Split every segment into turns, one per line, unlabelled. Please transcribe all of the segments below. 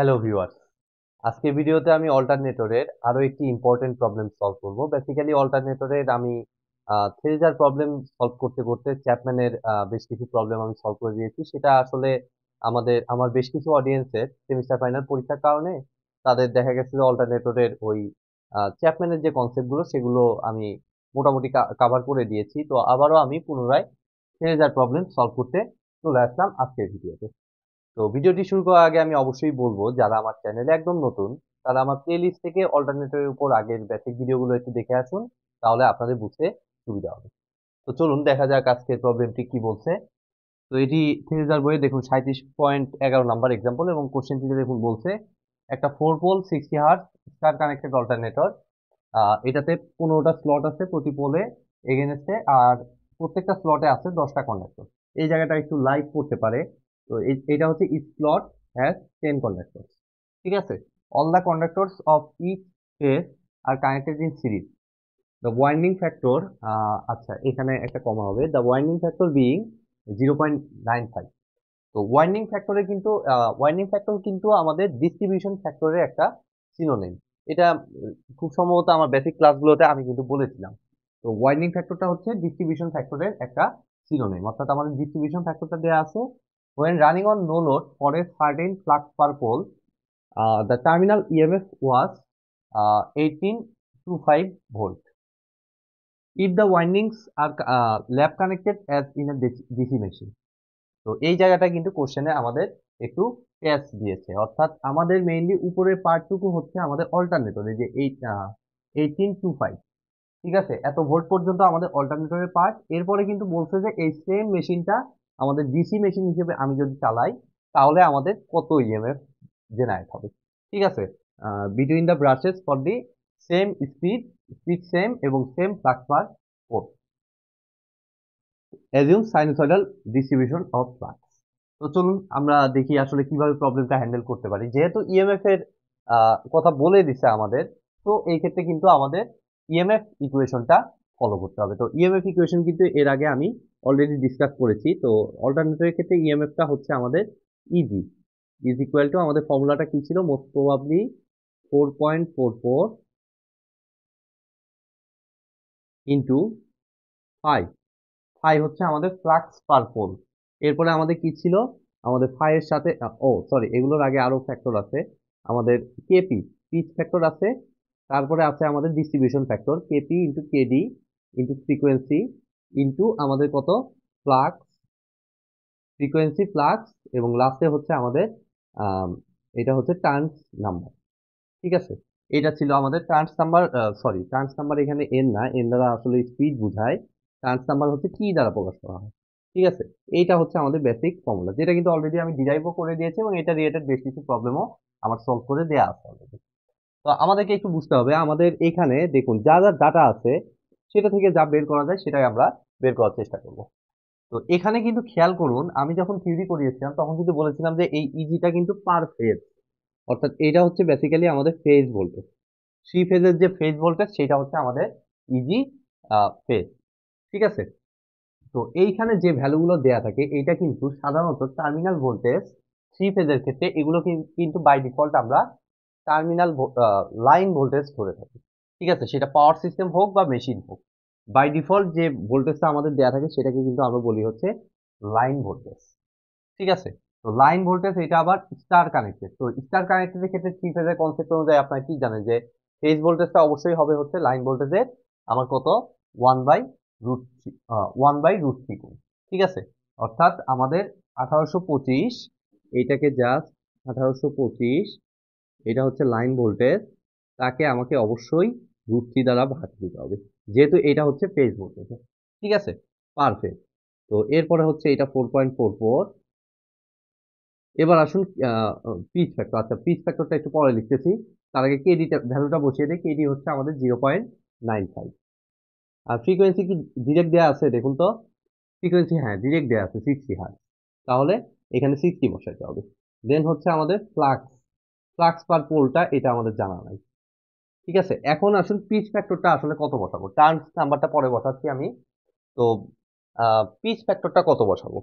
Hello viewers, আজকের ভিডিওতে আমি অল্টারনেটরের আরো একটি ইম্পর্টেন্ট প্রবলেম সলভ করব। বেসিক্যালি অল্টারনেটরের আমি থ্রেজার প্রবলেম সলভ করতে করতে চ্যাপম্যানের বেশ কিছু প্রবলেম আমি সলভ করে দিয়েছি। সেটা আসলে আমার বেশ কিছু অডিয়েন্সের সেমিস্টার ফাইনাল পরীক্ষার কারণে তাদের দেখা গেছে যে অল্টারনেটরের ওই চ্যাপম্যানের যে কনসেপ্টগুলো সেগুলো আমি মোটামুটি কাভার করে দিয়েছি। তো আবারও আমি পুনরায় থ্রেজার প্রবলেম সলভ করতে চলে আসলাম আজকের ভিডিওতে। তো ভিডিওটি শুরু করার আগে আমি অবশ্যই বলবো, যারা আমার চ্যানেলে একদম নতুন তারা আমার প্লেলিস্ট থেকে অল্টারনেটরের উপর আগের বেসিক ভিডিওগুলো একটু দেখে আসুন, তাহলে আপনাদের বুঝতে সুবিধা হবে। তো চলুন দেখা যাক আজকের প্রবলেমটি কি বলছে। তো এটি থিওরিজার বইয়ে দেখুন 37.11 নাম্বার এক্সাম্পল, এবং কোশ্চেনটিতে দেখুন বলছে একটা 4 pole 60 hertz star connected alternator. এটাতে 15টা স্লট আছে প্রতি পোলে এগেনস্টে, আর প্রত্যেকটা স্লটে আছে 10টা কন্ডাক্টর। এই জায়গাটা একটু লাইট পড়তে পারে। তো এটা হচ্ছে ইচ স্লট হ্যাজ 10 কন্ডাক্টর। ঠিক আছে। All the conductors of each phase are connected in series. The winding factor, আচ্ছা এখানে একটা কমা হবে, দ্য ওয়াইন্ডিং ফ্যাক্টর বিং 0.95। তো ওয়াইন্ডিং ফ্যাক্টর কিন্তু আমাদের ডিস্ট্রিবিউশন ফ্যাক্টরের একটা সিনোনিম। এটা খুব সম্ভবত আমার বেসিক ক্লাসগুলোতে আমি কিন্তু বলেছিলাম। তো ওয়াইন্ডিং ফ্যাক্টরটা হচ্ছে ডিস্ট্রিবিউশন ফ্যাক্টরের একটা সিনোনিম, অর্থাৎ আমাদের ডিস্ট্রিবিউশন ফ্যাক্টরটা দেওয়া আছে when running on no load for a certain flux per pole, the terminal EMF was 1825 volt if the windings are lap connected as in a DC machine। তো এই জায়গাটা কিন্তু কোশ্চেনে আমাদের একটু ক্যাচ দিয়েছে, অর্থাৎ আমাদের মেইনলি উপরের পার্টটুকু হচ্ছে আমাদের অল্টারনেটরে যে 1825। ঠিক আছে, এত ভোল্ট পর্যন্ত আমাদের অল্টারনেটরের পার্ট। এরপরে কিন্তু বলছে যে এই সেম মেশিনটা আমাদের ডিসি মেশিন হিসেবে আমি যদি চালাই তাহলে আমাদের কত ইএমএফ জেনারেট হবে। ঠিক আছে, between the brushes for the same speed, speed same এবং same flux per pole, assume sinusoidal distribution of flux. তো চলুন আমরা দেখি আসলে কিভাবে প্রবলেমটা হ্যান্ডেল করতে পারি। যেহেতু ইএমএফ এর কথা বলে দিছে আমাদের, তো এই ক্ষেত্রে কিন্তু আমাদের ইএমএফ ইকুয়েশনটা ফলো করতে হবে। তো ইএমএফ ইকুয়েশন কিন্তু এর আগে আমি অলরেডি ডিসকাস করেছি। তো অল্টারনেটরের ক্ষেত্রে ইএমএফটা হচ্ছে আমাদের ইজি ইজ ইকুয়াল টু, আমাদের ফর্মুলাটা কি ছিল, মোস্ট প্রবাবলি 4.44 ইন্টু 5। ফাই হচ্ছে আমাদের ফ্লাক্স পার পোল। এরপরে আমাদের কি ছিল, আমাদের ফাই এর সাথে সরি, এগুলোর আগে আরো ফ্যাক্টর আছে। আমাদের কেপি, পিচ ফ্যাক্টর আছে। তারপরে আছে আমাদের distribution factor KP into KD into frequency into আমাদের কত, ফ্লাক্স, ফ্রিকোয়েন্সি ফ্লাক্স, এবং লাস্টে হচ্ছে আমাদের আম, এটা হচ্ছে টার্নস নাম্বার। ঠিক আছে, এটা ছিল আমাদের turns number. Sorry, turns number এখানে এন না, এন দ্বারা আসলে স্পিড বোঝায়। টার্নস নাম্বার হচ্ছে কি দ্বারা প্রকাশ করা হয়। ঠিক আছে, এইটা হচ্ছে আমাদের বেসিক ফর্মুলা, যেটা কিন্তু অলরেডি আমি ডিরাইভও করে দিয়েছি, এবং এটা রিলেটেড বেশ কিছু প্রবলেমও আমার সলভ করে দেওয়া আছে অলরেডি। তো আমাদেরকে একটু বুঝতে হবে, আমাদের এখানে দেখুন যা যা ডাটা আছে সেটা থেকে যা বের করা যায় সেটাই আমরা বের করার চেষ্টা করব। তো এখানে কিন্তু খেয়াল করুন, আমি যখন থিওরি করিয়েছিলাম তখন কিন্তু বলেছিলাম যে এই ইজিটা কিন্তু পার ফেজ, অর্থাৎ এটা হচ্ছে বেসিক্যালি আমাদের ফেজ ভোল্টেজ। থ্রি ফেজের যে ফেজ ভোল্টেজ সেটা হচ্ছে আমাদের ইজি ফেজ। ঠিক আছে, তো এইখানে যে ভ্যালুগুলো দেয়া থাকে এটা কিন্তু সাধারণত টার্মিনাল ভোল্টেজ। থ্রি ফেজের ক্ষেত্রে এগুলো কিন্তু বাই ডিফল্ট আমরা টার্মিনাল লাইন ভোল্টেজ ধরে থাকি। ঠিক আছে, সেটা পাওয়ার সিস্টেম হোক বা মেশিন হোক, বাই ডিফল্ট যে ভোল্টেজটা আমাদের দেয়া থাকে সেটাকে কিন্তু আমরা বলি হচ্ছে লাইন ভোল্টেজ। ঠিক আছে, তো লাইন ভোল্টেজ এটা আবার স্টার কানেক্টেড। তো স্টার কানেক্টেড এর ক্ষেত্রে থ্রি ফেজের কনসেপ্ট অনুযায়ী আপনারা কি জানেন যে ফেজ ভোল্টেজটা অবশ্যই হবে হচ্ছে লাইন ভোল্টেজের আমার কত, ওয়ান বাই রুট থ্রি গুণ। ঠিক আছে, অর্থাৎ আমাদের 1825, এইটাকে জাস্ট 1825, এটা হচ্ছে লাইন ভোল্টেজ, তাকে আমাকে অবশ্যই √3 দ্বারা ভাগ দিতে হবে, যেহেতু এটা হচ্ছে ফেজ ভোল্টেজ। ঠিক আছে, পার ফেজ। তো এরপরে হচ্ছে এটা 4.44। এবার আসুন পিচ ফ্যাক্টর। আচ্ছা, পিচ ফ্যাক্টরটা একটু পরে লিখতেছি, তার আগে কেডি ভ্যালুটা বসিয়ে দিই। কেডি হচ্ছে আমাদের 0.95। আর ফ্রিকোয়েন্সি কি ডিরেক্ট দেওয়া আছে দেখুন তো, ফ্রিকোয়েন্সি হ্যাঁ ডিরেক্ট দেওয়া আছে 60 হার্জ, তাহলে এখানে 60 বসাইতে হবে। দেন হচ্ছে আমাদের ফ্লাক্স, ফ্লাক্স পার পোলটা এটা আমাদের জানা নাই। ঠিক আছে, এখন আসুন পিচ ফ্যাক্টরটা আসলে কত বসাবো, টার্নস নাম্বারটা পরে বসাচ্ছি আমি। তো পিচ ফ্যাক্টরটা কত বসাবো,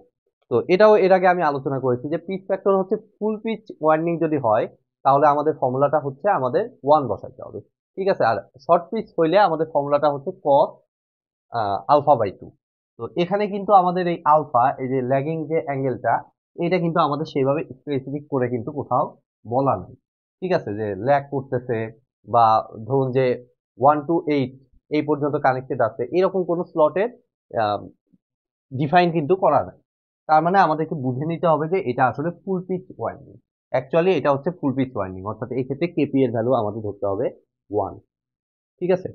তো এটাও এর আগে আমি আলোচনা করেছি যে পিচ ফ্যাক্টর হচ্ছে ফুল পিচ ওয়াইন্ডিং যদি হয় তাহলে আমাদের ফর্মুলাটা হচ্ছে আমাদের 1 বসাইতে হবে। ঠিক আছে, আর শর্ট পিচ হইলে আমাদের ফর্মুলাটা হচ্ছে cos আলফা বাই 2। তো এখানে কিন্তু আমাদের এই আলফা, এই যে ল্যাগিং যে অ্যাঙ্গেলটা, এটা কিন্তু আমাদের সেইভাবে স্পেসিফিক করে কিন্তু কোথাও বলা নাই। ঠিক আছে, যে ল্যাগ করতেছে বা ধরুন যে 1 to 8 এই পর্যন্ত কানেক্টেড আছে, এরকম কোনো স্লটের ডিফাইন কিন্তু করা নাই। তার মানে আমাদেরকে বুঝে নিতে হবে যে এটা আসলে ফুল পিচ ওয়াইন্ডিং। অ্যাকচুয়ালি এটা হচ্ছে ফুল পিচ ওয়াইন্ডিং, অর্থাৎ এই ক্ষেত্রে কেপি এর ভ্যালু আমাদের ধরতে হবে 1। ঠিক আছে,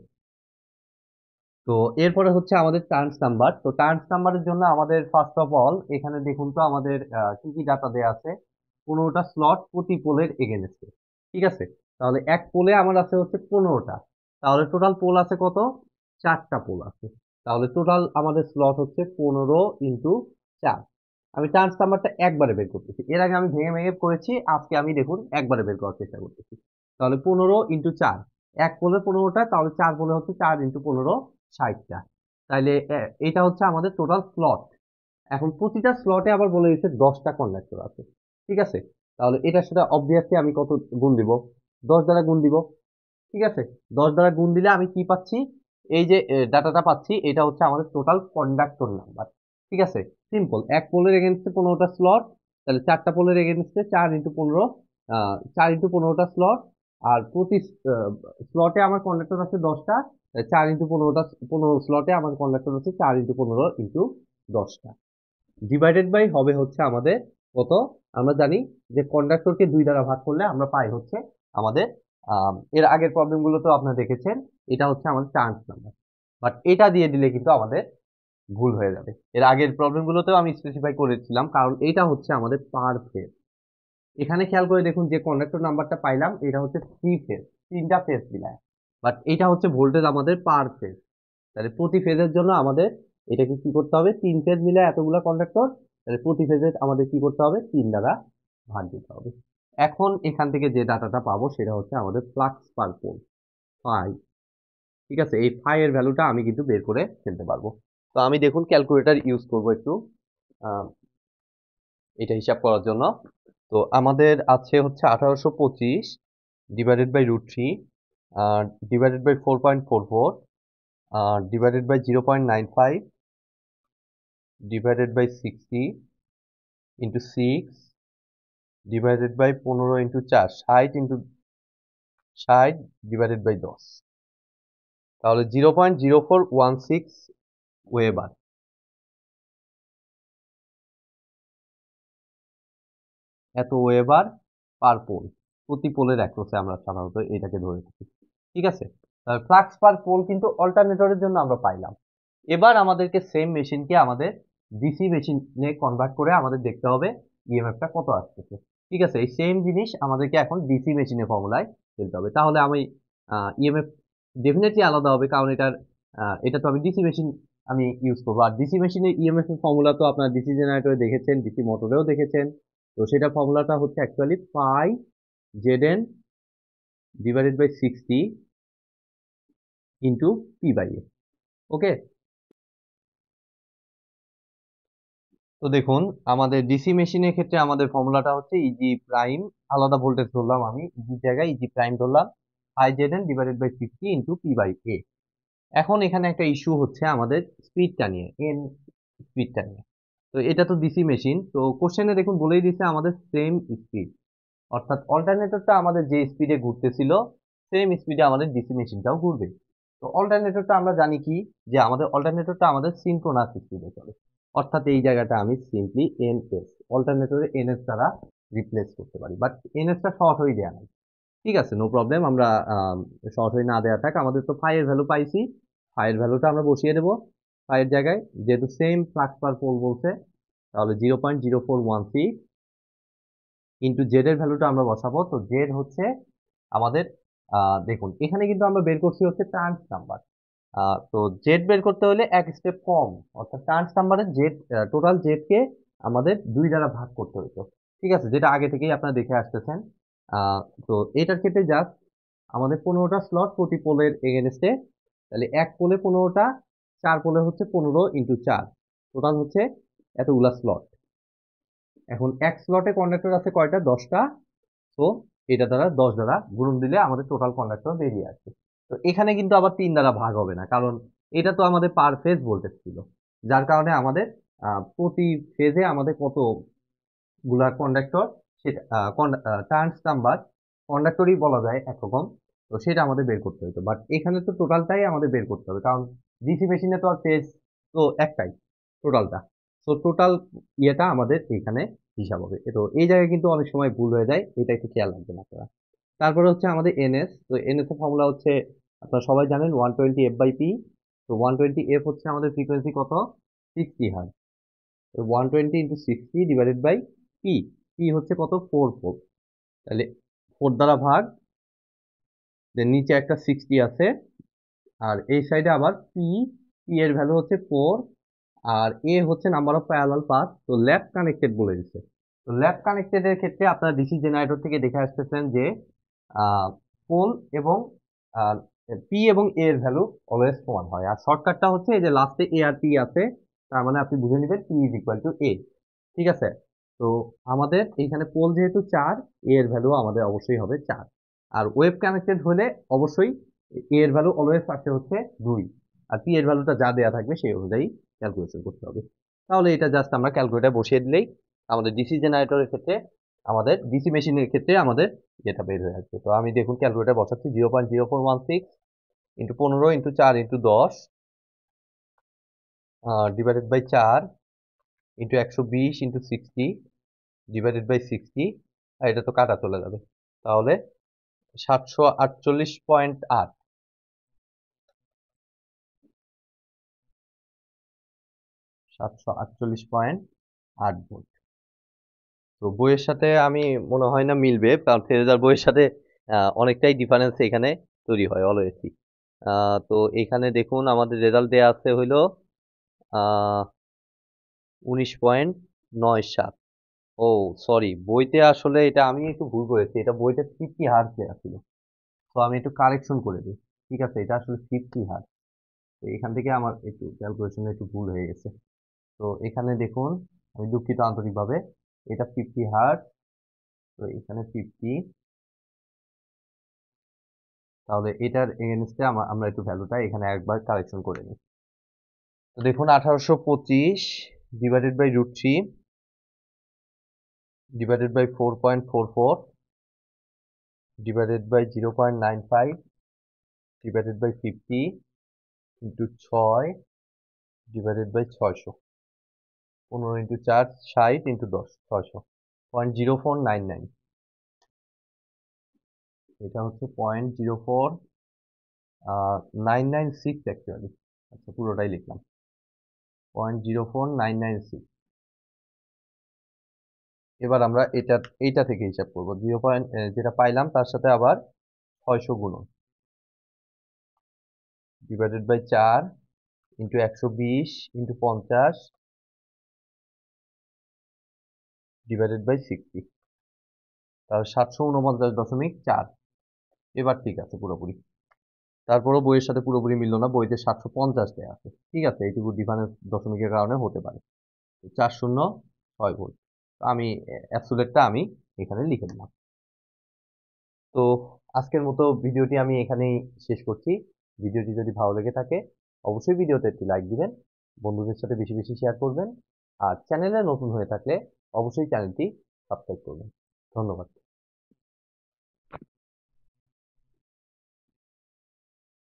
তো এরপরে হচ্ছে আমাদের টার্নস নাম্বার। তো টার্নস নাম্বারের জন্য আমাদের ফার্স্ট অফ অল এখানে দেখুন তো আমাদের কি কি ডাটা দেয়া আছে। 15টা স্লট প্রতি পোলের এগেনস্টে। ঠিক আছে, তাহলে এক পোলে আমার আছে হচ্ছে 15টা, তাহলে টোটাল পোল আছে কত? 4টা পোল আছে। তাহলে টোটাল আমাদের স্লট হচ্ছে 15 ইন্টু 4। আমি টার্নস নাম্বারটা একবারে বের করতেছি, এর আগে আমি ভেঙে ভেঙে করেছি, আজকে আমি দেখুন একবারে বের করার চেষ্টা করতেছি। তাহলে 15 ইন্টু 4, এক পোলে 15টা, তাহলে 4 পোলে হচ্ছে 4 ইন্টু 15 60টা। তাইলে এটা হচ্ছে আমাদের টোটাল স্লট। এখন প্রতিটা স্লটে আবার বলে দিচ্ছে 10টা কন্ডাক্টর আছে। ঠিক আছে, তাহলে এটার সাথে অবভিয়াসলি আমি কত গুণ দিব? 10 দ্বারা গুণ দিব। ঠিক আছে, 10 দ্বারা গুণ দিলে আমি কি পাচ্ছি? এই যে ডাটাটা পাচ্ছি, এটা হচ্ছে আমাদের টোটাল কন্ডাক্টর নাম্বার। ঠিক আছে, সিম্পল। এক পোলের এগেনস্টে 15টা স্লট, তাহলে 4টা পোলের এগেনস্টে 4 ইন্টু 15, 4 ইন্টু 15টা স্লট। আর প্রতি স্লটে আমার কন্ডাক্টর আছে 10টা, 4 ইন্টু 15টা, 15 স্লটে আমার কন্ডাক্টর হচ্ছে 4 ইন্টু 15 ইন্টু 10টা। ডিভাইডেড বাই হবে হচ্ছে আমাদের কত? আমরা জানি যে কন্ডাক্টরকে 2 দ্বারা ভাগ করলে আমরা পাই হচ্ছে আমাদের এর আগের প্রবলেমগুলোতেও আপনারা দেখেছেন, এটা হচ্ছে আমাদের টার্নস নাম্বার। বাট এটা দিয়ে দিলে কিন্তু আমাদের ভুল হয়ে যাবে। এর আগের প্রবলেমগুলোতেও আমি স্পেসিফাই করেছিলাম, কারণ এটা হচ্ছে আমাদের পার ফেজ। এখানে খেয়াল করে দেখুন যে কন্ডাক্টর নাম্বারটা পাইলাম, এটা হচ্ছে 3 ফেজ, 3টা ফেজ মিলায়। বাট এটা হচ্ছে ভোল্টেজ আমাদের পার ফেজ। তাহলে প্রতি ফেজের জন্য আমাদের এটাকে কি করতে হবে? 3 ফেজ মিলে এতগুলা কন্ডাক্টর, তাহলে প্রতি ফেজে আমাদের কি করতে হবে? 3 দ্বারা ভাগ দিতে হবে। এখন এখান থেকে যে ডাটাটা পাবো সেটা হচ্ছে আমাদের ফ্লাক্স পার পোল, ফাই। ঠিক আছে, এই ফাই এর ভ্যালুটা আমি কিন্তু বের করে ফেলতে পারবো। তো আমি দেখুন ক্যালকুলেটর ইউজ করব একটু আহ, এটা হিসাব করার জন্য। তো আমাদের আছে হচ্ছে 1825 divided by √3 divided by 4.44 divided by 0.95 divided by 60 into 6 divided by 15 into 4, 60 into 60 divided by 10, তাহলে 0.0416 ওয়েবার। এত ওয়েবার পার পোল, প্রতি পোলের অ্যাক্রসে আমরা সাধারণত এটাকে ধরে থাকি। ঠিক আছে, তাহলে ফ্লাক্স পার পোল কিন্তু অল্টারনেটরের জন্য আমরা পাইলাম। এবার আমাদেরকে সেম মেশিনকে আমাদের ডিসি মেশিনে কনভার্ট করে আমাদের দেখতে হবে ইএমএফটা কত আসতেছে। ঠিক আছে, এই সেম জিনিস আমাদেরকে এখন ডিসি মেশিনে ফর্মুলায় ফেলতে হবে, তাহলে আমি ইএমএফ ডেফিনেটলি আলাদা হবে, কারণ এটা তো আমি ডিসি মেশিন আমি ইউজ করবো। আর ডিসি মেশিনের ইএমএফ এর ফর্মুলা তো আপনারা ডিসি জেনারেটরে দেখেছেন, ডিসি মোটরেও দেখেছেন। তো সেটা ফর্মুলাটা হচ্ছে actually pi Z N divided by 60 into P by A. Okay, তো দেখুন আমাদের ডিসি মেশিনের ক্ষেত্রে আমাদের ফর্মুলাটা হচ্ছে ইজি প্রাইম, আলাদা ভোল্টেজ ধরলাম আমি, ইজির জায়গায় ইজি প্রাইম ধরলাম, I Z N divided by 50 into P by A. এখন এখানে একটা ইস্যু হচ্ছে আমাদের স্পিডটা নিয়ে, এন স্পিডটা নিয়ে। তো এটা তো ডিসি মেশিন, তো কোশ্চেনে দেখুন বলেই দিচ্ছে আমাদের সেম স্পিড, অর্থাৎ অল্টারনেটরটা আমাদের যে স্পিডে ঘুরতেছিল সেম স্পিডে আমাদের ডিসি মেশিনটাও ঘুরবে। তো অল্টারনেটরটা আমরা জানি কি, যে আমাদের অল্টারনেটরটা আমাদের সিনক্রোনাস স্পিডে চলে, অর্থাৎ এই জায়গাটা আমি সিম্পলি এনএস, অল্টারনেটরে এনএস দ্বারা রিপ্লেস করতে পারি, বাট এনএসটা শর্ট হয়ে দেয়া নাই। ঠিক আছে, নো প্রবলেম, আমরা শর্ট হয়ে না দেওয়া থাক, আমাদের তো ফাই এর ভ্যালু পাইছি, ফাই এর ভ্যালুটা আমরা বসিয়ে দেবো ফাই এর জায়গায়, যেহেতু সেম ফ্লাক্স পার পোল বলছে, তাহলে 0.0416 ইন্টু জেড এর ভ্যালুটা আমরা বসাবো। তো জেড হচ্ছে আমাদের দেখুন এখানে কিন্তু আমরা বের করছি হচ্ছে টার্নস নাম্বার। তো জেড বের করতে হলে এক স্টেপ কম, অর্থাৎ টার্নস নাম্বারের জেড, টোটাল জেড কে আমাদের 2 দ্বারা ভাগ করতে হতো। ঠিক আছে, যেটা আগে থেকেই আপনারা দেখে আসতেছেন। তো এটার ক্ষেত্রে জাস্ট আমাদের 15টা স্লট প্রতি পোলের এগেনস্টে, তাহলে এক পোলে 15টা, 4 পোলে হচ্ছে 15 ইন্টু 4, টোটাল হচ্ছে এতগুলা স্লট। এখন এক স্লটে কন্ডাক্টর আছে কয়টা? 10টা। তো এটা দ্বারা 10 দ্বারা গুণন দিলে আমাদের টোটাল কন্ডাক্টর বেরিয়ে আসবে। তো এখানে কিন্তু আবার 3 দ্বারা ভাগ হবে না, কারণ এটা তো আমাদের পার ফেজ ভোল্টেজ ছিল, যার কারণে আমাদের প্রতি ফেজে আমাদের কতগুলা কন্ডাক্টর সেটা টার্নস নাম্বার কন্ডাক্টরই বলা যায় একরকম, তো সেটা আমাদের বের করতে হতো। বাট এখানে তো টোটালটাই আমাদের বের করতে হবে, কারণ ডিসি মেশিনে তো আর ফেজ তো একটাই, টোটালটা। তো টোটাল ইয়েটা আমাদের এখানে হিসাব হবে। তো এই জায়গায় কিন্তু অনেক সময় ভুল হয়ে যায়, এটা একটু খেয়াল রাখবেন আপনারা। তারপরে হচ্ছে আমাদের এনএস। তো এনএস এর ফর্মুলা হচ্ছে আপনারা সবাই জানেন 120 f/p। তো 120 f হচ্ছে আমাদের ফ্রিকোয়েন্সি কত, 60 হার্জ। তো 120 × 60 / পি হচ্ছে কত, 4 তাহলে 4 দ্বারা ভাগ, দেন নিচে একটা 60 আছে, আর এই সাইডে আবার পি, পি এর ভ্যালু হচ্ছে 4, আর এ হচ্ছে নাম্বার অফ প্যারালাল পাথ। তো ল্যাব কানেক্টেড বলে দিচ্ছে। তো ল্যাব কানেক্টেড এর ক্ষেত্রে আপনারা ডিসি জেনারেটর থেকে দেখে আসতেছেন যে পোল এবং পি এবং এ এর ভ্যালু অলওয়েজ সমান হয়, আর শর্টকাটটা হচ্ছে এই যে লাস্টে এ আর পি আছে, তার মানে আপনি বুঝে নেবেন পি ইজ ইকুয়াল টু এ। ঠিক আছে। তো আমাদের এইখানে পোল যেহেতু 4, এ এর ভ্যালু আমাদের অবশ্যই হবে 4, আর ওয়েব কানেক্টেড হলে অবশ্যই এ এর ভ্যালু অলওয়েজ আসে হচ্ছে 2, আর পি এর ভ্যালুটা যা দেওয়া থাকবে সেই অনুযায়ী ক্যালকুলেশন করতে হবে। তাহলে এটা জাস্ট আমরা ক্যালকুলেটর বসিয়ে দিলেই আমাদের ডিসি জেনারেটরের ক্ষেত্রে, আমাদের ডিসি মেশিনের ক্ষেত্রে আমাদের যেটা বের হয়ে আসবে। তো আমি দেখুন ক্যালকুলেটর বসাচ্ছি, 0.0416 into 15 into 4 into 10 divided by 4 into 120 into 60 divided by 60, আর এটা তো কাটা চলে যাবে, তাহলে 748.8, 748.8 ভোল্ট। তো বইয়ের সাথে আমি মনে হয় না মিলবে, কারণ ফেরেজার বইয়ের সাথে অনেকটাই ডিফারেন্স এখানে তৈরি হয় অলওয়েজই। তো এখানে দেখুন আমাদের রেজাল্ট দেয়া আছে হইল 19.97। ও সরি, বইতে আসলে এটা আমি একটু ভুল করেছি, এটা বইতে 50 হার্জ দেওয়া ছিল। তো আমি একটু কারেকশন করে দিই। ঠিক আছে, এটা আসলে 50 হার্জ। তো এখান থেকে আমার একটু ক্যালকুলেশনে একটু ভুল হয়ে গেছে। তো এখানে দেখুন, আমি দুঃখিত আন্তরিকভাবে, এটা 50 হার্জ, তো এখানে 50, তাহলে এটার এগেনস্টে আমরা একটু ভ্যালুটা এখানে একবার কারেকশন করে নিই। তো দেখুন 1825 divided by √3 divided by 4.44 divided by 0.95 divided by 50 into 6 divided by 600, 15 into 4 60 into 10 600, 0.0499। এটা হচ্ছে 0.04996 অ্যাকচুয়ালি। আচ্ছা, পুরোটাই লিখলাম, 0.04996। এবার আমরা এইটা থেকে হিসাব করবো, যেটা পাইলাম তার সাথে আবার 600 গুণন, divided by 4 into 120 into 50 divided by 60, তাহলে 749.4। এবার ঠিক আছে পুরোপুরি। তারপরও বইয়ের সাথে পুরোপুরি মিললো না, বইতে 750 দেয়া আছে। ঠিক আছে, এইটুকু ডিফারেন্স দশমিকের কারণে হতে পারে। 406 ভোল্ট। আমি অ্যাবসোলিউটটা আমি এখানে লিখে দিলাম। তো আজকের মতো ভিডিওটি আমি এখানেই শেষ করছি। ভিডিওটি যদি ভালো লেগে থাকে অবশ্যই ভিডিওতে একটি লাইক দিবেন, বন্ধুদের সাথে বেশি বেশি শেয়ার করবেন, আর চ্যানেলে নতুন হয়ে থাকলে অবশ্যই চ্যানেলটি সাবস্ক্রাইব করবেন। ধন্যবাদ।